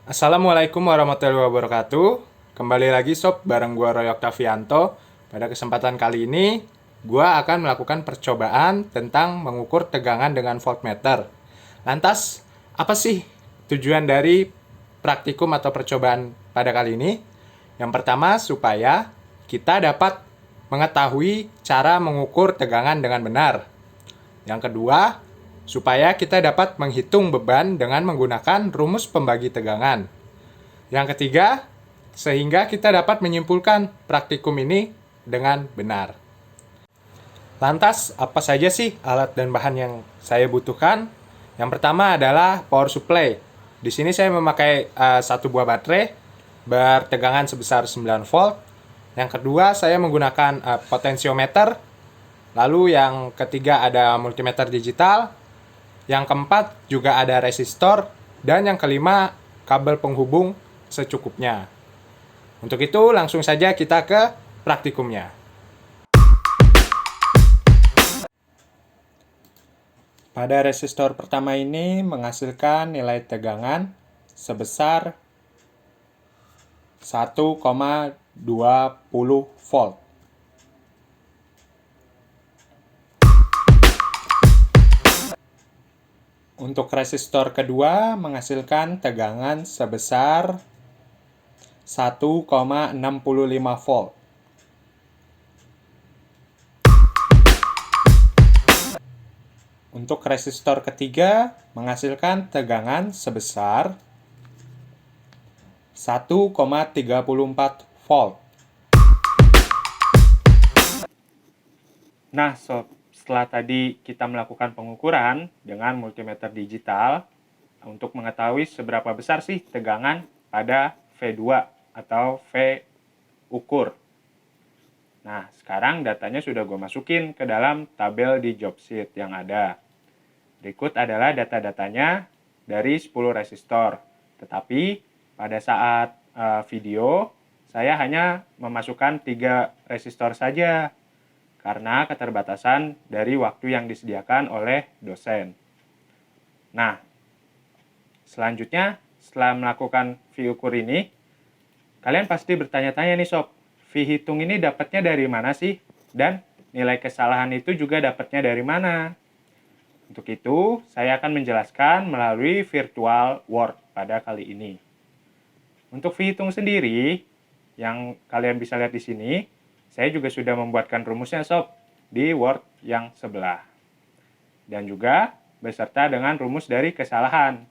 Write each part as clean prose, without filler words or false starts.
Assalamualaikum warahmatullahi wabarakatuh. Kembali lagi sob bareng gua Roy Oktavianto. Pada kesempatan kali ini gua akan melakukan percobaan tentang mengukur tegangan dengan voltmeter. Lantas, apa sih tujuan dari praktikum atau percobaan pada kali ini? Yang pertama, supaya kita dapat mengetahui cara mengukur tegangan dengan benar. Yang kedua, supaya kita dapat menghitung beban dengan menggunakan rumus pembagi tegangan. Yang ketiga, sehingga kita dapat menyimpulkan praktikum ini dengan benar. Lantas, apa saja sih alat dan bahan yang saya butuhkan? Yang pertama adalah power supply. Di sini saya memakai satu buah baterai bertegangan sebesar 9 volt. Yang kedua, saya menggunakan potensiometer. Lalu yang ketiga ada multimeter digital. Yang keempat juga ada resistor. Dan yang kelima, kabel penghubung secukupnya. Untuk itu, langsung saja kita ke praktikumnya. Pada resistor pertama ini menghasilkan nilai tegangan sebesar 1,20 volt. Untuk resistor kedua menghasilkan tegangan sebesar 1,65 volt. Untuk resistor ketiga menghasilkan tegangan sebesar 1,34 volt. Nah, sob, setelah tadi kita melakukan pengukuran dengan multimeter digital untuk mengetahui seberapa besar sih tegangan pada V2 atau V ukur. Nah, sekarang datanya sudah gue masukin ke dalam tabel di job sheet yang ada. Berikut adalah data-datanya dari 10 resistor. Tetapi pada saat video, saya hanya memasukkan 3 resistor saja karena keterbatasan dari waktu yang disediakan oleh dosen. Nah, selanjutnya setelah melakukan V ukur ini, kalian pasti bertanya-tanya nih sob, V hitung ini dapatnya dari mana sih? Dan nilai kesalahan itu juga dapatnya dari mana? Untuk itu, saya akan menjelaskan melalui virtual word pada kali ini. Untuk V hitung sendiri, yang kalian bisa lihat di sini, saya juga sudah membuatkan rumusnya sob di Word yang sebelah. Dan juga beserta dengan rumus dari kesalahan.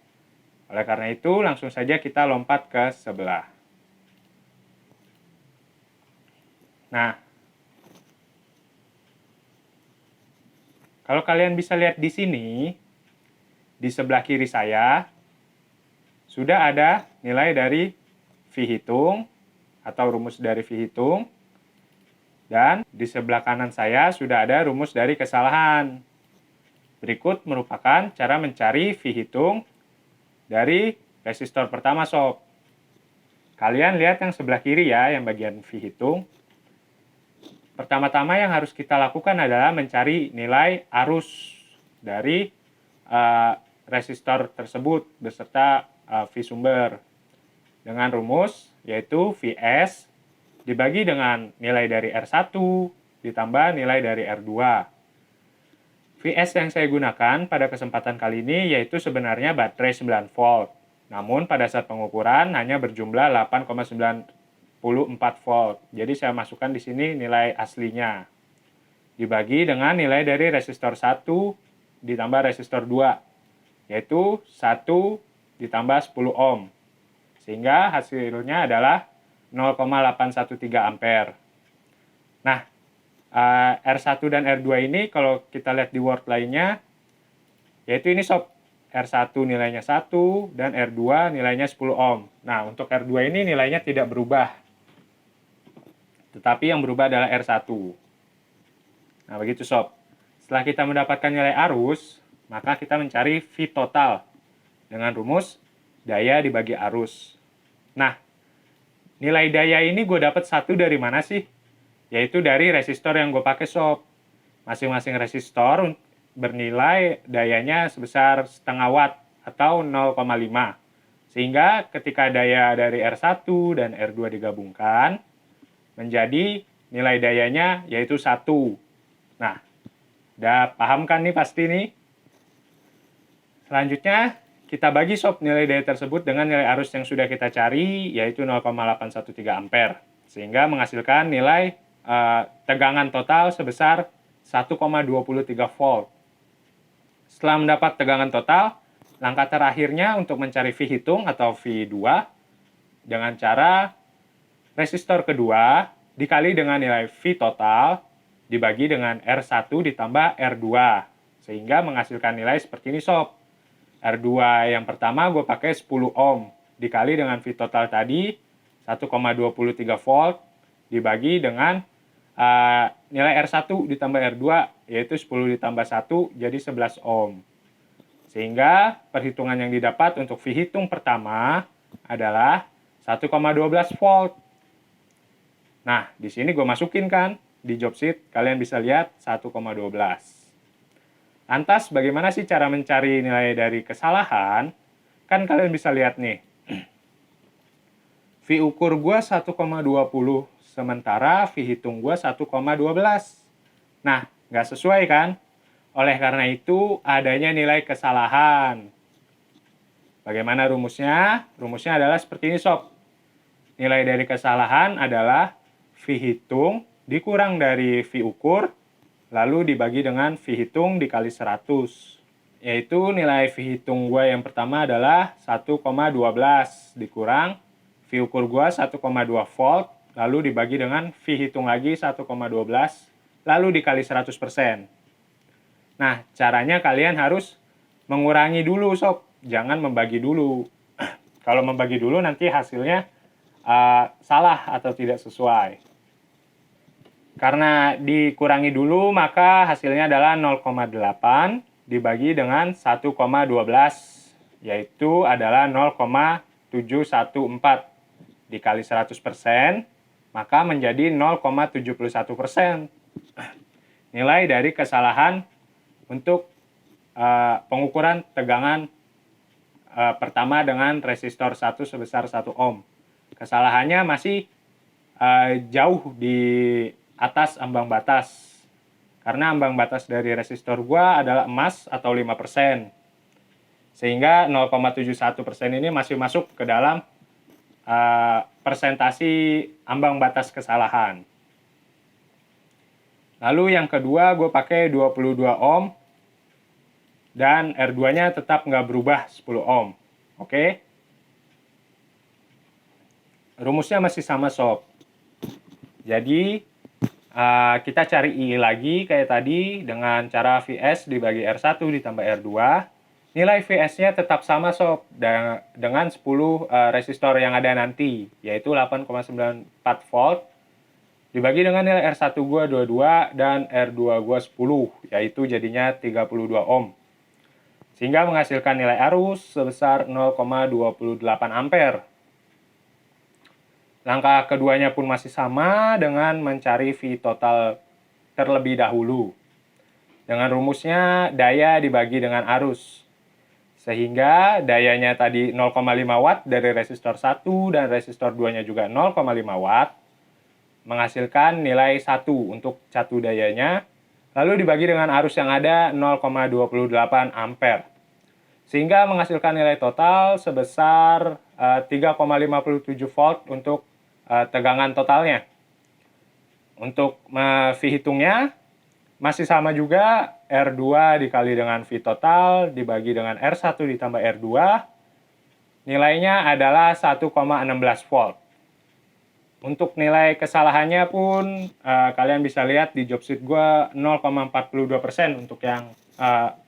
Oleh karena itu, langsung saja kita lompat ke sebelah. Nah, kalau kalian bisa lihat di sini, di sebelah kiri saya, sudah ada nilai dari V hitung atau rumus dari V hitung. Dan di sebelah kanan saya sudah ada rumus dari kesalahan. Berikut merupakan cara mencari V hitung dari resistor pertama sob. Kalian lihat yang sebelah kiri ya, yang bagian V hitung. Pertama-tama yang harus kita lakukan adalah mencari nilai arus dari resistor tersebut beserta V sumber. Dengan rumus yaitu Vs dibagi dengan nilai dari R1 ditambah nilai dari R2. Vs yang saya gunakan pada kesempatan kali ini yaitu sebenarnya baterai 9 volt. Namun pada saat pengukuran hanya berjumlah 8,94 volt. Jadi saya masukkan di sini nilai aslinya. Dibagi dengan nilai dari resistor 1 ditambah resistor 2. Yaitu 1 ditambah 10 ohm. Sehingga hasilnya adalah 0,813 ampere. Nah, R1 dan R2 ini kalau kita lihat di Word lainnya, yaitu ini sob, R1 nilainya 1 dan R2 nilainya 10 ohm. Nah, untuk R2 ini nilainya tidak berubah. Tetapi yang berubah adalah R1. Nah, begitu sob. Setelah kita mendapatkan nilai arus, maka kita mencari V total dengan rumus daya dibagi arus. Nah, nilai daya ini gue dapat satu dari mana sih? Yaitu dari resistor yang gue pakai sob. Masing-masing resistor bernilai dayanya sebesar setengah watt atau 0,5. Sehingga ketika daya dari R1 dan R2 digabungkan, menjadi nilai dayanya yaitu 1. Nah, udah paham kan nih pasti nih? Selanjutnya, kita bagi sob nilai daya tersebut dengan nilai arus yang sudah kita cari, yaitu 0,813 ampere. Sehingga menghasilkan nilai tegangan total sebesar 1,23 volt. Setelah mendapat tegangan total, langkah terakhirnya untuk mencari V hitung atau V2 dengan cara resistor kedua dikali dengan nilai V total dibagi dengan R1 ditambah R2. Sehingga menghasilkan nilai seperti ini sob. R2 yang pertama gue pakai 10 ohm dikali dengan V total tadi 1,23 volt dibagi dengan nilai R1 ditambah R2 yaitu 10 ditambah 1 jadi 11 ohm. Sehingga perhitungan yang didapat untuk V hitung pertama adalah 1,12 volt. Nah, di sini gue masukin kan di job sheet, kalian bisa lihat 1,12. Lantas, bagaimana sih cara mencari nilai dari kesalahan? Kan kalian bisa lihat nih. V ukur gue 1,20, sementara V hitung gue 1,12. Nah, nggak sesuai kan? Oleh karena itu, adanya nilai kesalahan. Bagaimana rumusnya? Rumusnya adalah seperti ini sob. Nilai dari kesalahan adalah V hitung dikurang dari V ukur, lalu dibagi dengan V hitung dikali 100. Yaitu nilai V hitung gue yang pertama adalah 1,12 dikurang V ukur gue 1,2 volt, lalu dibagi dengan V hitung lagi 1,12, lalu dikali 100%. Nah, caranya kalian harus mengurangi dulu sob, jangan membagi dulu. Kalau membagi dulu nanti hasilnya salah atau tidak sesuai. Karena dikurangi dulu, maka hasilnya adalah 0,8 dibagi dengan 1,12, yaitu adalah 0,714. Dikali 100%, maka menjadi 0,71%. Nilai dari kesalahan untuk pengukuran tegangan pertama dengan resistor 1 sebesar 1 ohm. Kesalahannya masih jauh di atas ambang batas. Karena ambang batas dari resistor gua adalah emas atau 5%. Sehingga 0,71% ini masih masuk ke dalam persentasi ambang batas kesalahan. Lalu yang kedua gue pakai 22 ohm dan R2-nya tetap nggak berubah 10 ohm. Oke? Rumusnya masih sama sob. Jadi kita cari I lagi kayak tadi dengan cara VS dibagi R1 ditambah R2. Nilai VS-nya tetap sama sob dengan 10 resistor yang ada nanti, yaitu 8,94 volt dibagi dengan nilai R1 gua 22 dan R2 gua 10, yaitu jadinya 32 ohm. Sehingga menghasilkan nilai arus sebesar 0,28 ampere. Langkah keduanya pun masih sama dengan mencari V total terlebih dahulu. Dengan rumusnya daya dibagi dengan arus. Sehingga dayanya tadi 0,5 watt dari resistor 1 dan resistor 2-nya juga 0,5 watt. Menghasilkan nilai 1 untuk satu dayanya. Lalu dibagi dengan arus yang ada 0,28 ampere. Sehingga menghasilkan nilai total sebesar 3,57 volt untuk tegangan totalnya. Untuk V hitungnya masih sama juga, R2 dikali dengan V total dibagi dengan R1 ditambah R2. Nilainya adalah 1,16 volt. Untuk nilai kesalahannya pun kalian bisa lihat di job sheet gue 0,42% untuk yang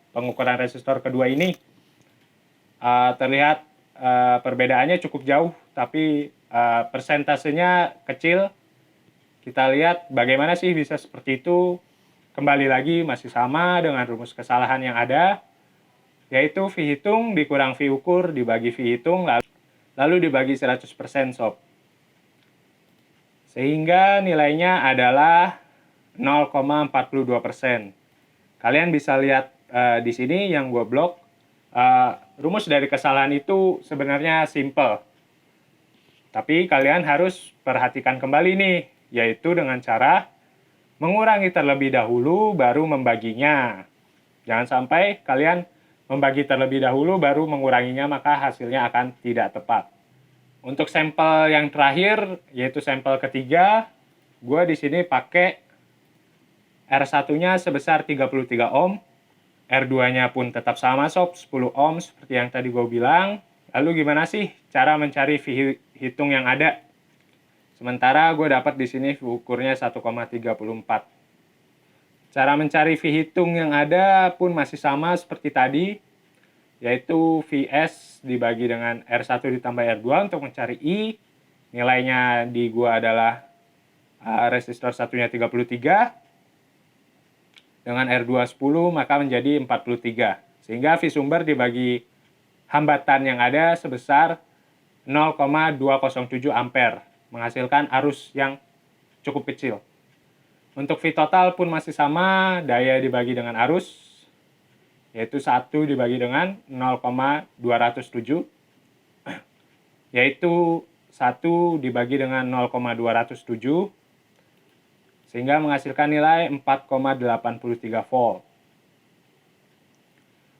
pengukuran resistor kedua ini. Terlihat perbedaannya cukup jauh, tapi persentasenya kecil. Kita lihat bagaimana sih bisa seperti itu. Kembali lagi masih sama dengan rumus kesalahan yang ada, yaitu V hitung dikurang V ukur dibagi V hitung lalu dibagi 100% sob. Sehingga nilainya adalah 0,42%. Kalian bisa lihat di sini yang gue blok rumus dari kesalahan itu sebenarnya simple. Tapi kalian harus perhatikan kembali nih, yaitu dengan cara mengurangi terlebih dahulu baru membaginya. Jangan sampai kalian membagi terlebih dahulu baru menguranginya, maka hasilnya akan tidak tepat. Untuk sampel yang terakhir, yaitu sampel ketiga, gue di sini pakai R1-nya sebesar 33 ohm, R2-nya pun tetap sama sob, 10 ohm seperti yang tadi gue bilang. Lalu gimana sih cara mencari V hitung yang ada? Sementara gue dapat di sini V ukurnya 1,34. Cara mencari V hitung yang ada pun masih sama seperti tadi, yaitu Vs dibagi dengan R1 ditambah R2 untuk mencari I. Nilainya di gue adalah resistor satunya 33. Dengan R2 10 maka menjadi 43. Sehingga V sumber dibagi hambatan yang ada sebesar 0,207 ampere, menghasilkan arus yang cukup kecil. Untuk V total pun masih sama, daya dibagi dengan arus, yaitu 1 dibagi dengan 0,207, yaitu 1 dibagi dengan 0,207, sehingga menghasilkan nilai 4,83 volt.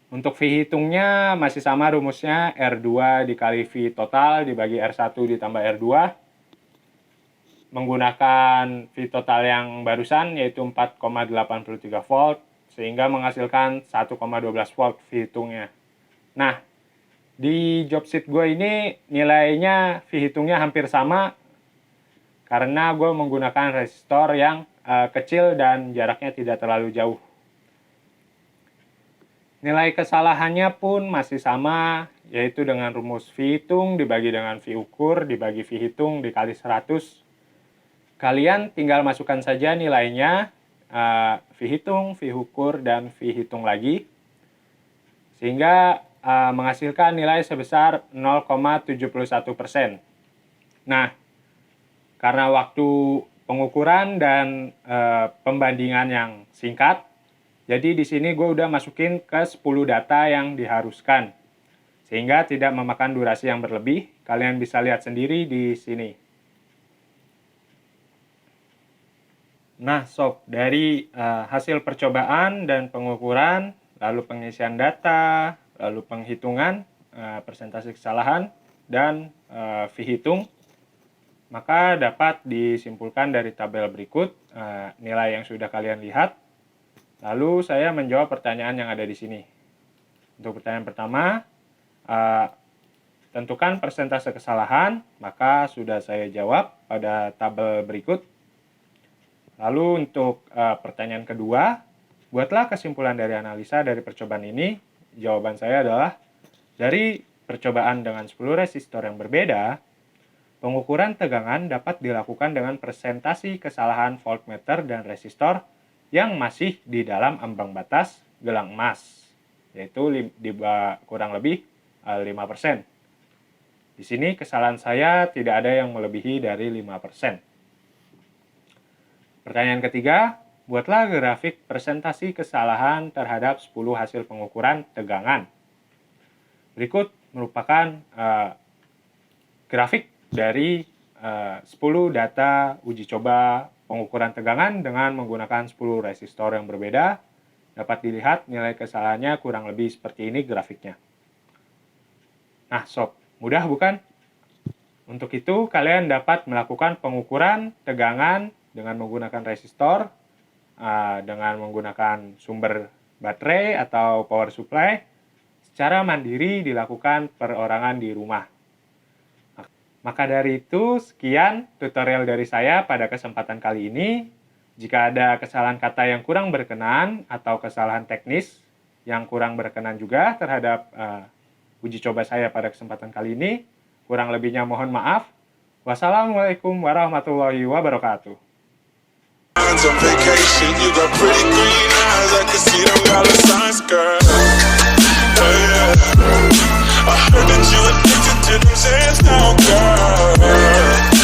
Untuk V hitungnya masih sama rumusnya, R2 dikali V total dibagi R1 ditambah R2. Menggunakan V total yang barusan, yaitu 4,83 volt, sehingga menghasilkan 1,12 volt V hitungnya. Nah, di job sheet gue ini nilainya V hitungnya hampir sama, karena gue menggunakan resistor yang kecil dan jaraknya tidak terlalu jauh. Nilai kesalahannya pun masih sama, yaitu dengan rumus V hitung dibagi dengan V ukur dibagi V hitung dikali 100. Kalian tinggal masukkan saja nilainya, V hitung, V ukur, dan V hitung lagi, sehingga menghasilkan nilai sebesar 0,71%. Nah, karena waktu pengukuran dan pembandingan yang singkat, jadi di sini gue udah masukin ke 10 data yang diharuskan, sehingga tidak memakan durasi yang berlebih. Kalian bisa lihat sendiri di sini. Nah sob, dari hasil percobaan dan pengukuran, lalu pengisian data, lalu penghitungan persentase kesalahan, dan V hitung, maka dapat disimpulkan dari tabel berikut nilai yang sudah kalian lihat. Lalu saya menjawab pertanyaan yang ada di sini. Untuk pertanyaan pertama, tentukan persentase kesalahan, maka sudah saya jawab pada tabel berikut. Lalu untuk pertanyaan kedua, buatlah kesimpulan dari analisa dari percobaan ini. Jawaban saya adalah, dari percobaan dengan 10 resistor yang berbeda, pengukuran tegangan dapat dilakukan dengan presentasi kesalahan voltmeter dan resistor yang masih di dalam ambang batas gelang emas, yaitu kurang lebih 5%. Di sini kesalahan saya tidak ada yang melebihi dari 5%. Pertanyaan ketiga, buatlah grafik presentasi kesalahan terhadap 10 hasil pengukuran tegangan. Berikut merupakan grafik dari 10 data uji coba pengukuran tegangan dengan menggunakan 10 resistor yang berbeda. Dapat dilihat nilai kesalahannya kurang lebih seperti ini grafiknya. Nah sob, mudah bukan? Untuk itu kalian dapat melakukan pengukuran tegangan dengan menggunakan resistor, dengan menggunakan sumber baterai atau power supply, secara mandiri dilakukan perorangan di rumah. Maka dari itu, sekian tutorial dari saya pada kesempatan kali ini. Jika ada kesalahan kata yang kurang berkenan atau kesalahan teknis yang kurang berkenan juga terhadap uji coba saya pada kesempatan kali ini, kurang lebihnya mohon maaf. Wassalamualaikum warahmatullahi wabarakatuh. I heard that you addicted to them Zans now, girl.